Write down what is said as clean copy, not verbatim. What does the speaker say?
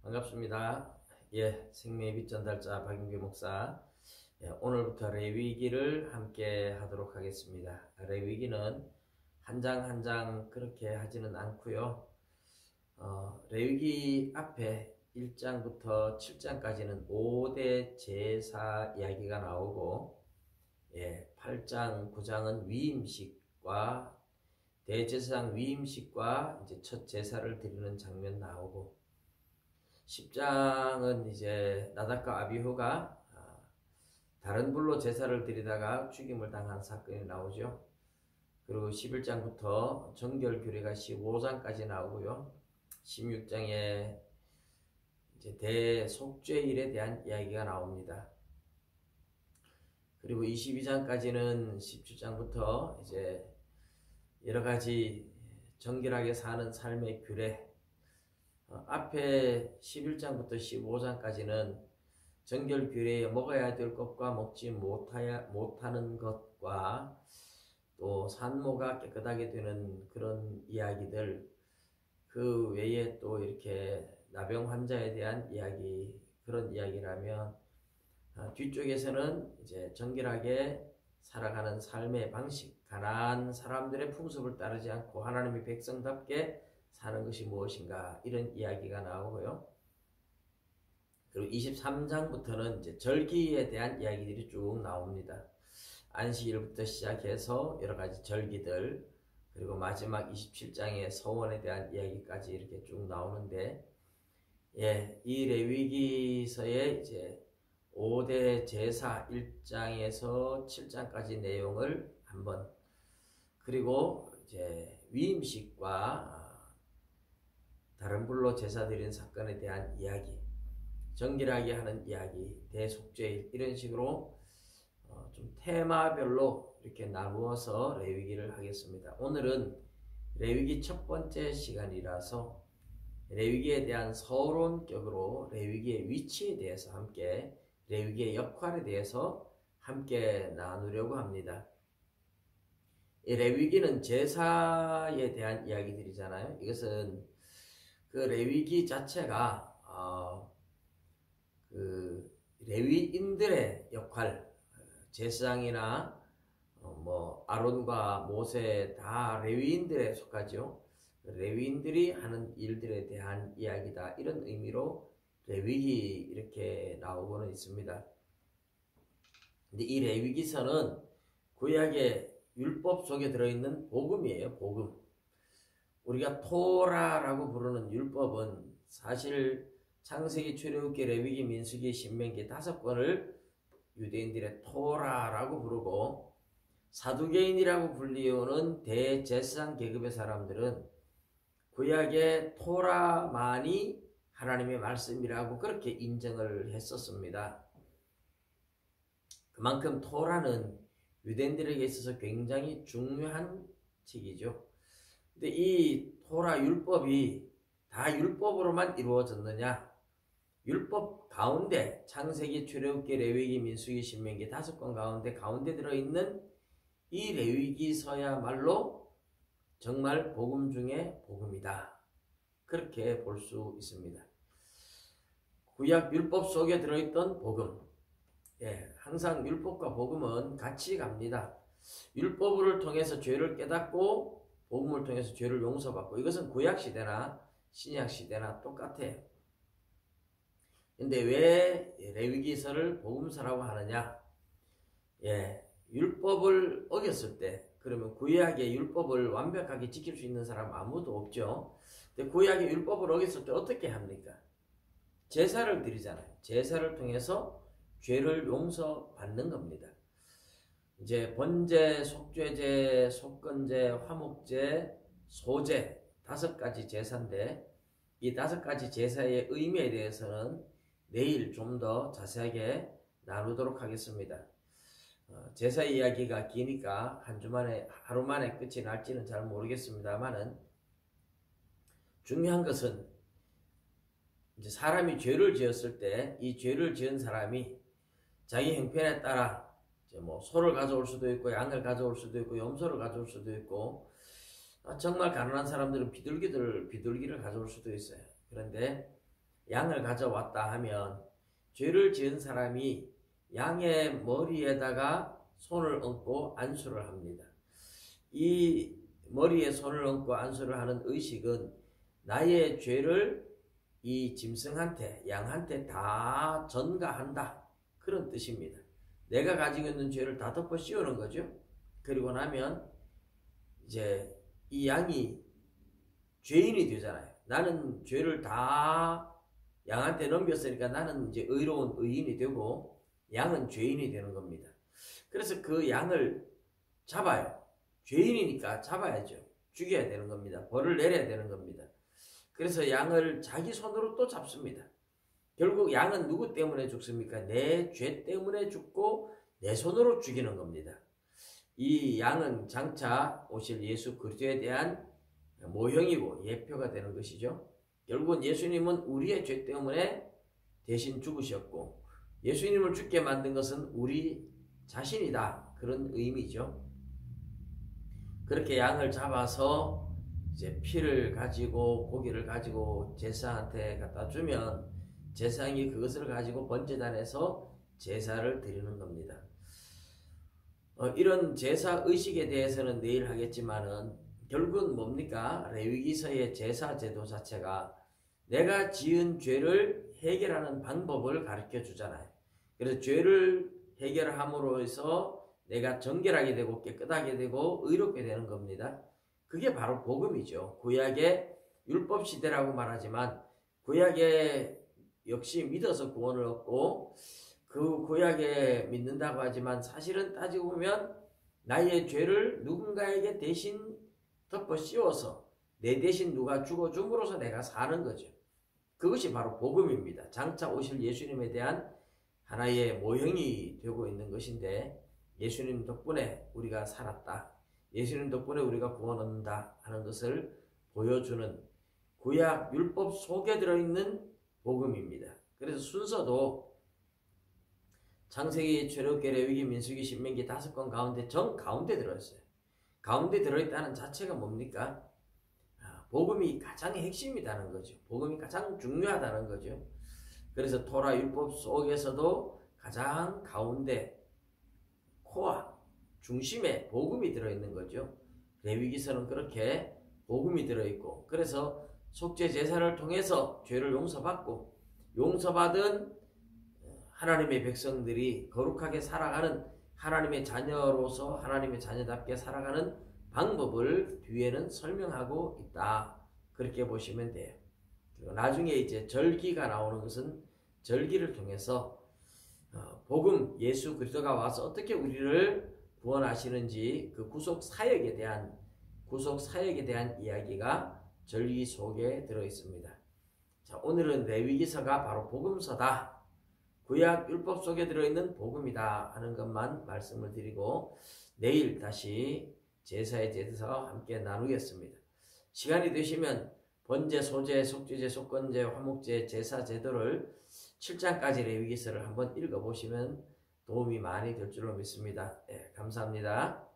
반갑습니다. 생명의 빛 전달자 박인규 목사. 오늘부터 레위기를 함께 하도록 하겠습니다. 레위기는 한 장 한 장 그렇게 하지는 않고요. 레위기 앞에 1장부터 7장까지는 5대 제사 이야기가 나오고 8장, 9장은 위임식과 대제사장 위임식과 이제 첫 제사를 드리는 장면 나오고 10장은 이제 나답과 아비후가 다른 불로 제사를 드리다가 죽임을 당한 사건이 나오죠. 그리고 11장부터 정결 규례가 15장까지 나오고요. 16장에 이제 대속죄일에 대한 이야기가 나옵니다. 그리고 22장까지는 17장부터 이제 여러 가지 정결하게 사는 삶의 규례, 앞에 11장부터 15장까지는 정결 규례에 먹어야 될 것과 먹지 못하는 것과 또 산모가 깨끗하게 되는 그런 이야기들, 그 외에 또 이렇게 나병 환자에 대한 이야기, 그런 이야기라면 뒤쪽에서는 이제 정결하게 살아가는 삶의 방식, 가난한 사람들의 풍습을 따르지 않고 하나님의 백성답게 사는 것이 무엇인가, 이런 이야기가 나오고요. 그리고 23장부터는 이제 절기에 대한 이야기들이 쭉 나옵니다. 안식일부터 시작해서 여러 가지 절기들, 그리고 마지막 27장의 서원에 대한 이야기까지 이렇게 쭉 나오는데, 이 레위기서의 이제 5대 제사 1장에서 7장까지 내용을 한번, 그리고 이제 위임식과 다른 불로 제사 드린 사건에 대한 이야기, 정결하게 하는 이야기, 대속죄일, 이런 식으로 좀 테마별로 이렇게 나누어서 레위기를 하겠습니다. 오늘은 레위기 첫 번째 시간이라서 레위기에 대한 서론격으로 레위기의 위치에 대해서 함께, 레위기의 역할에 대해서 함께 나누려고 합니다. 이 레위기는 제사에 대한 이야기들이잖아요. 이것은 그 레위기 자체가 그 레위인들의 역할, 제사장이나 뭐 아론과 모세 다 레위인들에 속하죠. 레위인들이 하는 일들에 대한 이야기다, 이런 의미로 레위기 이렇게 나오고는 있습니다. 근데 이 레위기서는 구약의 율법 속에 들어있는 복음이에요. 복음. 우리가 토라라고 부르는 율법은 사실 창세기, 출애굽기, 레위기, 민수기, 신명기 5권을 유대인들의 토라라고 부르고, 사두개인이라고 불리우는 대제사장 계급의 사람들은 구약의 토라만이 하나님의 말씀이라고 그렇게 인정을 했었습니다. 그만큼 토라는 유대인들에게 있어서 굉장히 중요한 책이죠. 근데 이 토라 율법이 다 율법으로만 이루어졌느냐? 율법 가운데 창세기, 출애굽기, 레위기, 민수기, 신명기 5권 가운데 들어있는 이 레위기서야말로 정말 복음 중에 복음이다, 그렇게 볼 수 있습니다. 구약 율법 속에 들어있던 복음, 항상 율법과 복음은 같이 갑니다. 율법을 통해서 죄를 깨닫고 복음을 통해서 죄를 용서받고, 이것은 구약 시대나 신약 시대나 똑같아요. 근데 왜 레위기서를 복음서라고 하느냐? 율법을 어겼을 때, 그러면 구약의 율법을 완벽하게 지킬 수 있는 사람 아무도 없죠. 근데 구약의 율법을 어겼을 때 어떻게 합니까? 제사를 드리잖아요. 제사를 통해서 죄를 용서받는 겁니다. 이제 번제, 속죄제, 속건제, 화목제, 소제 5가지 제사인데, 이 5가지 제사의 의미에 대해서는 내일 좀 더 자세하게 나누도록 하겠습니다. 제사 이야기가 기니까 하루 만에 끝이 날지는 잘 모르겠습니다만은, 중요한 것은 이제 사람이 죄를 지었을 때 이 죄를 지은 사람이 자기 형편에 따라 이제 뭐 소를 가져올 수도 있고, 양을 가져올 수도 있고, 염소를 가져올 수도 있고, 정말 가난한 사람들은 비둘기를 가져올 수도 있어요. 그런데 양을 가져왔다 하면 죄를 지은 사람이 양의 머리에다가 손을 얹고 안수를 합니다. 이 머리에 손을 얹고 안수를 하는 의식은 나의 죄를 이 짐승한테, 양한테 다 전가한다, 그런 뜻입니다. 내가 가지고 있는 죄를 다 덮어 씌우는 거죠. 그리고 나면 이제 이 양이 죄인이 되잖아요. 나는 죄를 다 양한테 넘겼으니까 나는 이제 의로운 의인이 되고 양은 죄인이 되는 겁니다. 그래서 그 양을 잡아요. 죄인이니까 잡아야죠. 죽여야 되는 겁니다. 벌을 내려야 되는 겁니다. 그래서 양을 자기 손으로 또 잡습니다. 결국 양은 누구 때문에 죽습니까? 내 죄 때문에 죽고 내 손으로 죽이는 겁니다. 이 양은 장차 오실 예수 그리스도에 대한 모형이고 예표가 되는 것이죠. 결국은 예수님은 우리의 죄 때문에 대신 죽으셨고 예수님을 죽게 만든 것은 우리 자신이다, 그런 의미죠. 그렇게 양을 잡아서 이제 피를 가지고 고기를 가지고 제사장한테 갖다 주면 제사장이 그것을 가지고 번제단에서 제사를 드리는 겁니다. 이런 제사 의식에 대해서는 내일 하겠지만은 결국은 뭡니까? 레위기서의 제사 제도 자체가 내가 지은 죄를 해결하는 방법을 가르쳐 주잖아요. 그래서 죄를 해결함으로 해서 내가 정결하게 되고 깨끗하게 되고 의롭게 되는 겁니다. 그게 바로 복음이죠. 구약의 율법 시대라고 말하지만 구약에 역시 믿어서 구원을 얻고 그 구약에 믿는다고 하지만 사실은 따지고 보면 나의 죄를 누군가에게 대신 덮어 씌워서 내 대신 누가 죽어줌으로써 내가 사는 거죠. 그것이 바로 복음입니다. 장차 오실 예수님에 대한 하나의 모형이 되고 있는 것인데 예수님 덕분에 우리가 살았다, 예수님 덕분에 우리가 구원 얻는다 하는 것을 보여주는 구약 율법 속에 들어있는 복음입니다. 그래서 순서도 창세기, 출애굽기, 레위기, 민수기, 신명기 5권 가운데 정 가운데 들어있어요. 가운데 들어있다는 자체가 뭡니까? 복음이 가장 핵심이라는 거죠. 복음이 가장 중요하다는 거죠. 그래서 토라 율법 속에서도 가장 가운데 코어 중심에 복음이 들어있는 거죠. 레위기서는 그렇게 복음이 들어있고, 그래서 속죄 제사를 통해서 죄를 용서받고 용서받은 하나님의 백성들이 거룩하게 살아가는, 하나님의 자녀로서 하나님의 자녀답게 살아가는 방법을 뒤에는 설명하고 있다, 그렇게 보시면 돼요. 그리고 나중에 이제 절기가 나오는 것은 절기를 통해서 복음, 예수 그리스도가 와서 어떻게 우리를 구원하시는지 그 구속 사역에 대한 이야기가 절기 속에 들어 있습니다. 자, 오늘은 레위기서가 바로 복음서다, 구약 율법 속에 들어있는 복음이다 하는 것만 말씀을 드리고 내일 다시 제사의 제사와 함께 나누겠습니다. 시간이 되시면 번제, 소제, 속죄제, 속건제, 화목제, 제사 제도를 7장까지 레위기서를 한번 읽어보시면 도움이 많이 될 줄로 믿습니다. 감사합니다.